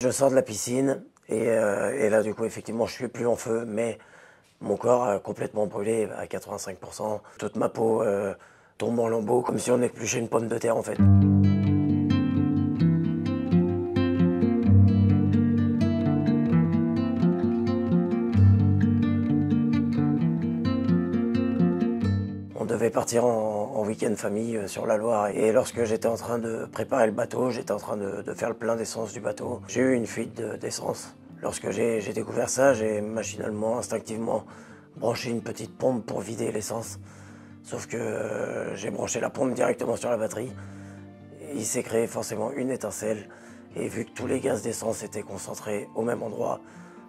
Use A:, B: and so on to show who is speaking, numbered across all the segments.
A: Je sors de la piscine et là du coup effectivement je suis plus en feu, mais mon corps a complètement brûlé à 85%. Toute ma peau tombe en lambeaux comme si on épluchait une pomme de terre en fait. On devait partir en week-end famille sur la Loire et lorsque j'étais en train de préparer le bateau, j'étais en train de faire le plein d'essence du bateau, j'ai eu une fuite d'essence. Lorsque j'ai découvert ça, j'ai machinalement, instinctivement branché une petite pompe pour vider l'essence. Sauf que j'ai branché la pompe directement sur la batterie. Il s'est créé forcément une étincelle et vu que tous les gaz d'essence étaient concentrés au même endroit,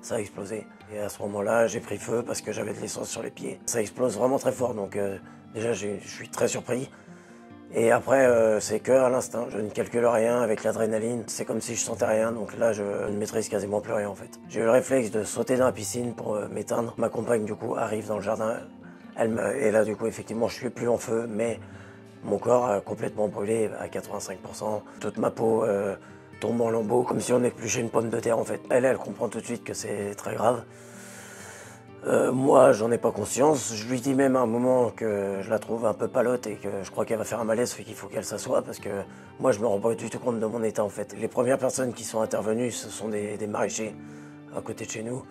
A: ça a explosé. Et à ce moment-là, j'ai pris feu parce que j'avais de l'essence sur les pieds. Ça explose vraiment très fort, donc déjà je suis très surpris. Et après, c'est que à l'instinct, je ne calcule rien avec l'adrénaline. C'est comme si je sentais rien, donc là je ne maîtrise quasiment plus rien en fait. J'ai eu le réflexe de sauter dans la piscine pour m'éteindre. Ma compagne du coup arrive dans le jardin. Et là du coup effectivement je suis plus en feu, mais mon corps a complètement brûlé à 85%. Toute ma peau tombe en lambeaux comme si on épluchait une pomme de terre en fait. Elle comprend tout de suite que c'est très grave. Moi, j'en ai pas conscience. Je lui dis même à un moment que je la trouve un peu palote et que je crois qu'elle va faire un malaise, fait qu'il faut qu'elle s'assoie parce que moi, je me rends pas du tout compte de mon état en fait. Les premières personnes qui sont intervenues, ce sont des maraîchers à côté de chez nous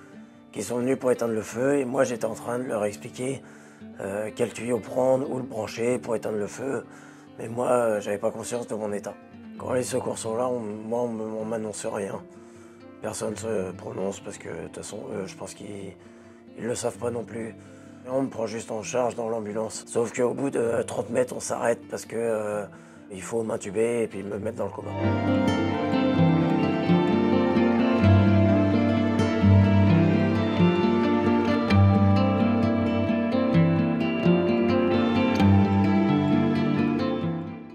A: qui sont venus pour éteindre le feu et moi, j'étais en train de leur expliquer quel tuyau prendre, où le brancher pour éteindre le feu. Mais moi, j'avais pas conscience de mon état. Quand les secours sont là, on m'annonce rien. Personne ne se prononce parce que de toute façon, je pense qu'ils le savent pas non plus. On me prend juste en charge dans l'ambulance. Sauf qu'au bout de 30 mètres, on s'arrête parce que il faut m'intuber et puis me mettre dans le coma.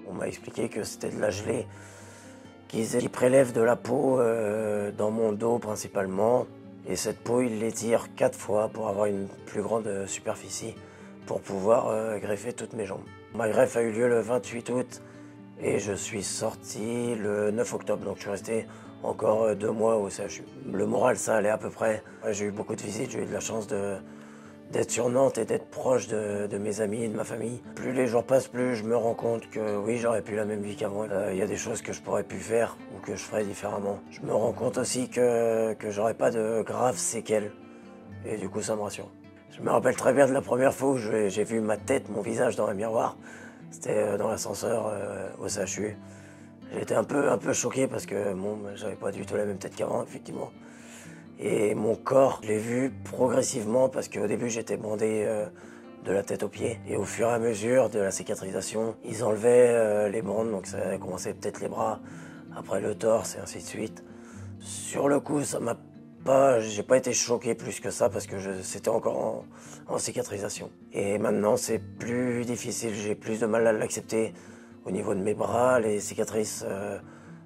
A: On m'a expliqué que c'était de la gelée qu'ils prélèvent de la peau dans mon dos principalement. Et cette peau, ils l'étirent 4 fois pour avoir une plus grande superficie pour pouvoir greffer toutes mes jambes. Ma greffe a eu lieu le 28 août et je suis sorti le 9 octobre. Donc je suis resté encore 2 mois au CHU. Le moral, ça allait à peu près. J'ai eu beaucoup de visites, j'ai eu de la chance d'être sur Nantes et d'être proche de mes amis et de ma famille. Plus les jours passent, plus je me rends compte que oui, j'aurais plus la même vie qu'avant. Il y a des choses que je pourrais plus faire ou que je ferais différemment. Je me rends compte aussi que j'aurais pas de graves séquelles. Et du coup, ça me rassure. Je me rappelle très bien de la première fois où j'ai vu ma tête, mon visage dans un miroir. C'était dans l'ascenseur au CHU. J'étais un peu choqué parce que bon, j'avais pas du tout la même tête qu'avant, effectivement. Et mon corps, je l'ai vu progressivement parce qu'au début j'étais bandé de la tête aux pieds. Et au fur et à mesure de la cicatrisation, ils enlevaient les bandes, donc ça a commencé peut-être les bras, après le torse et ainsi de suite. Sur le coup, ça m'a pas, j'ai pas été choqué plus que ça parce que c'était encore en cicatrisation. Et maintenant c'est plus difficile, j'ai plus de mal à l'accepter. Au niveau de mes bras, les cicatrices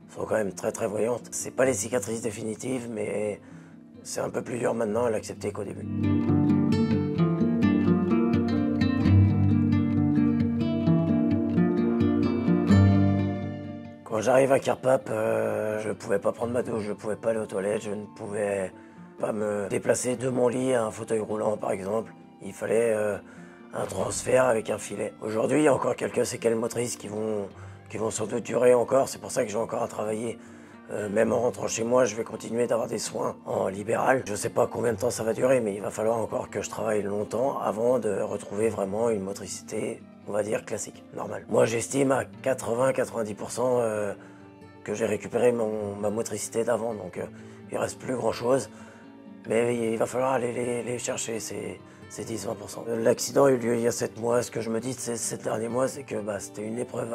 A: sont quand même très très voyantes. C'est pas les cicatrices définitives, mais c'est un peu plus dur maintenant à l'accepter qu'au début. Quand j'arrive à Carpap, je ne pouvais pas prendre ma douche, je ne pouvais pas aller aux toilettes, je ne pouvais pas me déplacer de mon lit à un fauteuil roulant par exemple. Il fallait un transfert avec un filet. Aujourd'hui, il y a encore quelques séquelles motrices qui vont sans doute durer encore, c'est pour ça que j'ai encore à travailler. Même en rentrant chez moi, je vais continuer d'avoir des soins en libéral. Je ne sais pas combien de temps ça va durer, mais il va falloir encore que je travaille longtemps avant de retrouver vraiment une motricité, on va dire, classique, normale. Moi, j'estime à 80-90% que j'ai récupéré ma motricité d'avant, donc il reste plus grand-chose. Mais il va falloir aller les chercher, ces 10-20%. L'accident a eu lieu il y a 7 mois. Ce que je me dis de ces 7 derniers mois, c'est que c'était une épreuve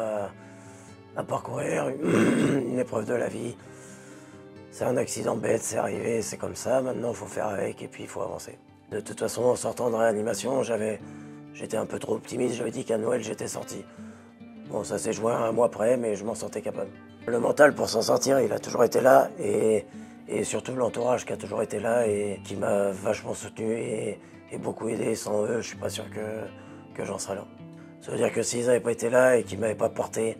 A: à parcourir, une épreuve de la vie. C'est un accident bête, c'est arrivé, c'est comme ça, maintenant il faut faire avec et puis il faut avancer. De toute façon, en sortant de réanimation, j'étais un peu trop optimiste, j'avais dit qu'à Noël j'étais sorti. Bon, ça s'est joué un mois après, mais je m'en sentais capable. Le mental pour s'en sortir, il a toujours été là et surtout l'entourage qui a toujours été là et qui m'a vachement soutenu et beaucoup aidé. Sans eux, je suis pas sûr que j'en serais là. Ça veut dire que s'ils n'avaient pas été là et qu'ils m'avaient pas porté,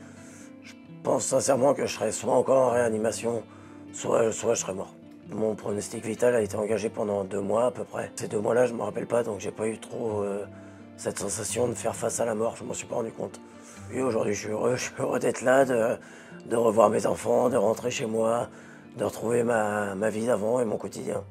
A: je pense sincèrement que je serais soit encore en réanimation, soit je serais mort. Mon pronostic vital a été engagé pendant 2 mois à peu près. Ces 2 mois-là, je ne me rappelle pas, donc j'ai pas eu trop cette sensation de faire face à la mort, je m'en suis pas rendu compte. Et aujourd'hui, je suis heureux d'être là, de revoir mes enfants, de rentrer chez moi, de retrouver ma vie d'avant et mon quotidien.